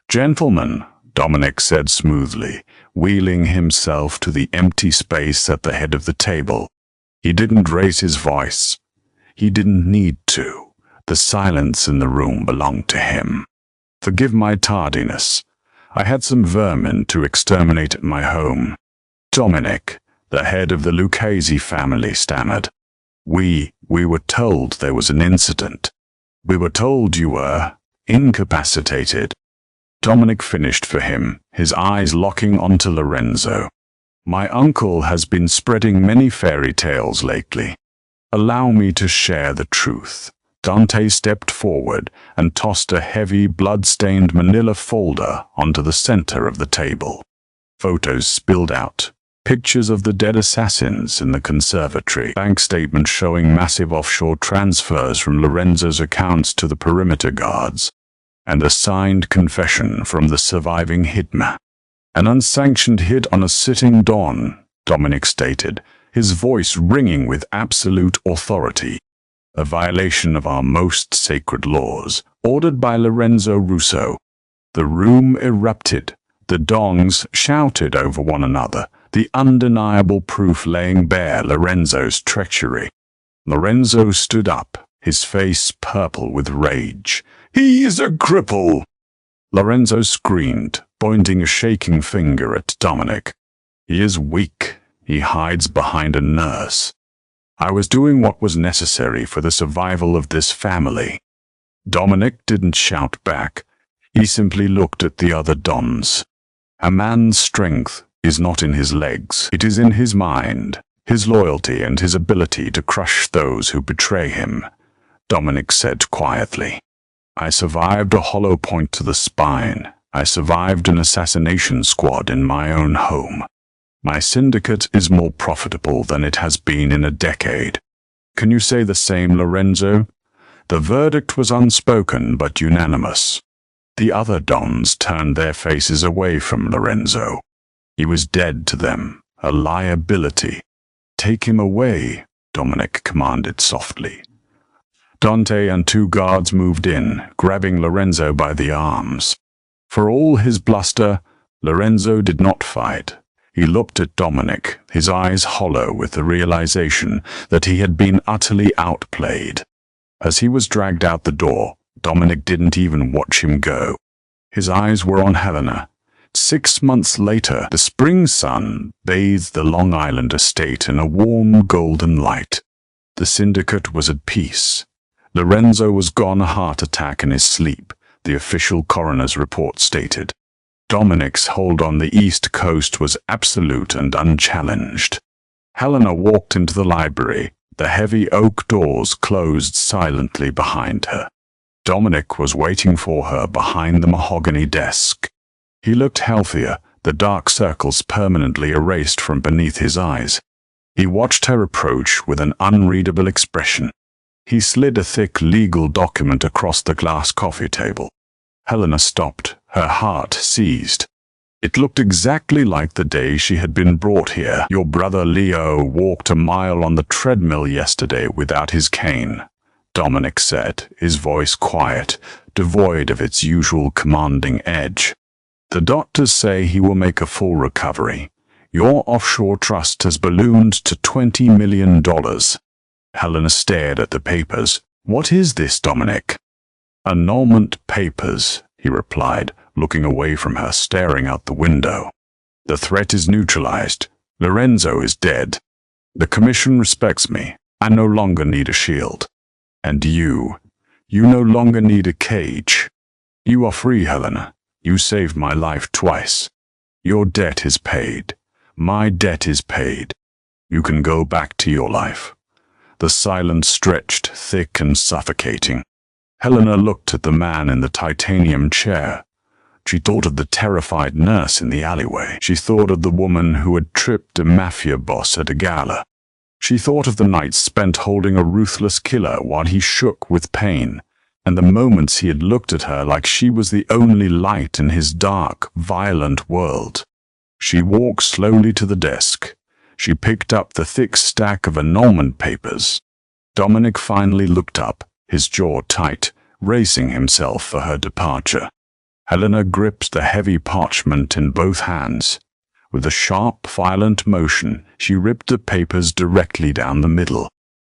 "Gentlemen," Dominic said smoothly, wheeling himself to the empty space at the head of the table. He didn't raise his voice. He didn't need to. The silence in the room belonged to him. "Forgive my tardiness. I had some vermin to exterminate at my home." Dominic, the head of the Lucchese family, stammered. We were told there was an incident. We were told you were incapacitated." Dominic finished for him, his eyes locking onto Lorenzo. "My uncle has been spreading many fairy tales lately. Allow me to share the truth." Dante stepped forward and tossed a heavy, blood-stained manila folder onto the center of the table. Photos spilled out. Pictures of the dead assassins in the conservatory, bank statements showing massive offshore transfers from Lorenzo's accounts to the perimeter guards, and a signed confession from the surviving hitman. "An unsanctioned hit on a sitting Don," Dominic stated, his voice ringing with absolute authority. "A violation of our most sacred laws, ordered by Lorenzo Russo." The room erupted. The Dongs shouted over one another, the undeniable proof laying bare Lorenzo's treachery. Lorenzo stood up, his face purple with rage. "He is a cripple!" Lorenzo screamed, pointing a shaking finger at Dominic. "He is weak. He hides behind a nurse." I was doing what was necessary for the survival of this family." Dominic didn't shout back. He simply looked at the other Dons. "A man's strength is not in his legs. It is in his mind, his loyalty, and his ability to crush those who betray him," Dominic said quietly. "I survived a hollow point to the spine. I survived an assassination squad in my own home. My syndicate is more profitable than it has been in a decade. Can you say the same, Lorenzo?" The verdict was unspoken but unanimous. The other Dons turned their faces away from Lorenzo. He was dead to them, a liability. "Take him away," Dominic commanded softly. Dante and 2 guards moved in, grabbing Lorenzo by the arms. For all his bluster, Lorenzo did not fight. He looked at Dominic, his eyes hollow with the realization that he had been utterly outplayed. As he was dragged out the door, Dominic didn't even watch him go. His eyes were on Helena. 6 months later, the spring sun bathed the Long Island estate in a warm golden light. The syndicate was at peace. Lorenzo was gone, a heart attack in his sleep, the official coroner's report stated. Dominic's hold on the East Coast was absolute and unchallenged. Helena walked into the library. The heavy oak doors closed silently behind her. Dominic was waiting for her behind the mahogany desk. He looked healthier, the dark circles permanently erased from beneath his eyes. He watched her approach with an unreadable expression. He slid a thick legal document across the glass coffee table. Helena stopped, her heart seized. It looked exactly like the day she had been brought here. "Your brother Leo walked a mile on the treadmill yesterday without his cane," Dominic said, his voice quiet, devoid of its usual commanding edge. "The doctors say he will make a full recovery. Your offshore trust has ballooned to $20 million. Helena stared at the papers. "What is this, Dominic?" "Annulment papers," he replied, looking away from her, staring out the window. "The threat is neutralized. Lorenzo is dead. The commission respects me. I no longer need a shield. And you no longer need a cage. You are free, Helena. You saved my life twice. Your debt is paid. My debt is paid. You can go back to your life." The silence stretched, thick and suffocating. Helena looked at the man in the titanium chair. She thought of the terrified nurse in the alleyway. She thought of the woman who had tripped a Mafia boss at a gala. She thought of the nights spent holding a ruthless killer while he shook with pain, and the moments he had looked at her like she was the only light in his dark, violent world. She walked slowly to the desk. She picked up the thick stack of annulment papers. Dominic finally looked up, his jaw tight, bracing himself for her departure. Helena gripped the heavy parchment in both hands. With a sharp, violent motion, she ripped the papers directly down the middle.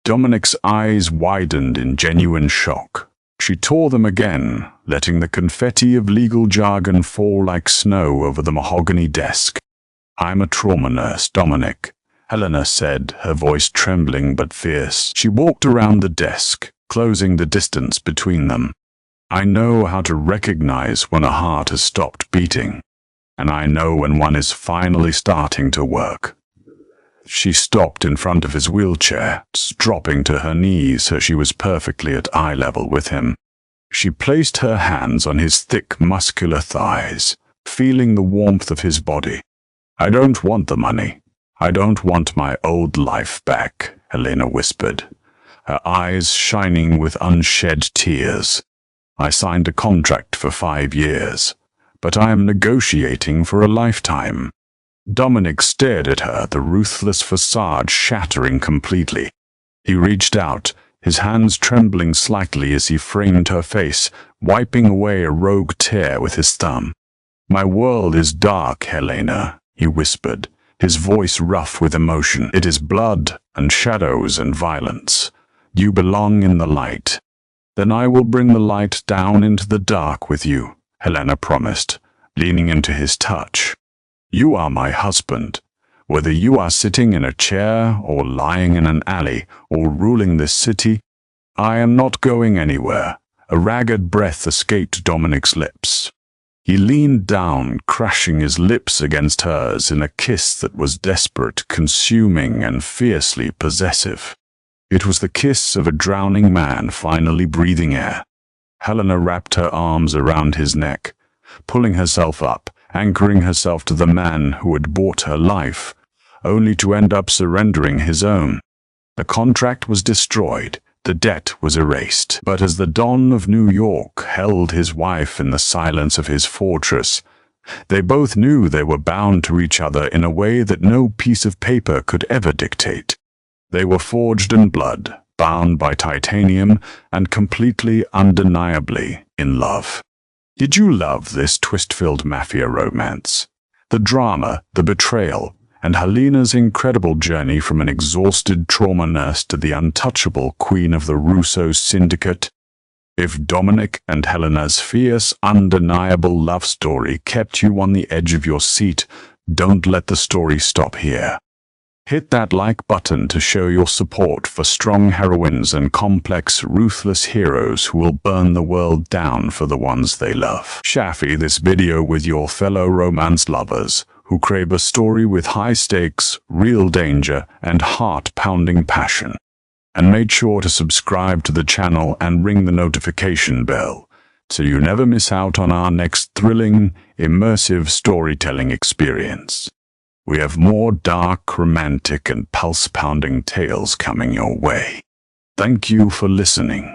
Dominic's eyes widened in genuine shock. She tore them again, letting the confetti of legal jargon fall like snow over the mahogany desk. "I'm a trauma nurse, Dominic," Helena said, her voice trembling but fierce. She walked around the desk, closing the distance between them. "I know how to recognize when a heart has stopped beating, and I know when one is finally starting to work." She stopped in front of his wheelchair, dropping to her knees so she was perfectly at eye level with him. She placed her hands on his thick, muscular thighs, feeling the warmth of his body. "I don't want the money. I don't want my old life back," Helena whispered, her eyes shining with unshed tears. "I signed a contract for 5 years, but I am negotiating for a lifetime." Dominic stared at her, the ruthless facade shattering completely. He reached out, his hands trembling slightly as he framed her face, wiping away a rogue tear with his thumb. "My world is dark, Helena," he whispered, his voice rough with emotion. "It is blood and shadows and violence. You belong in the light." "Then I will bring the light down into the dark with you," Helena promised, leaning into his touch. "You are my husband. Whether you are sitting in a chair or lying in an alley or ruling this city, I am not going anywhere. A ragged breath escaped Dominic's lips. He leaned down, crushing his lips against hers in a kiss that was desperate, consuming, and fiercely possessive. It was the kiss of a drowning man finally breathing air. Helena wrapped her arms around his neck, pulling herself up, anchoring herself to the man who had bought her life, only to end up surrendering his own. The contract was destroyed. The debt was erased. But as the Don of New York held his wife in the silence of his fortress, they both knew they were bound to each other in a way that no piece of paper could ever dictate. They were forged in blood, bound by titanium, and completely, undeniably in love. Did you love this twist-filled mafia romance? The drama, the betrayal, and Helena's incredible journey from an exhausted trauma nurse to the untouchable queen of the Russo syndicate? If Dominic and Helena's fierce, undeniable love story kept you on the edge of your seat, don't let the story stop here. Hit that like button to show your support for strong heroines and complex, ruthless heroes who will burn the world down for the ones they love. Share this video with your fellow romance lovers who crave a story with high stakes, real danger, and heart-pounding passion. And make sure to subscribe to the channel and ring the notification bell so you never miss out on our next thrilling, immersive storytelling experience. We have more dark, romantic, and pulse-pounding tales coming your way. Thank you for listening.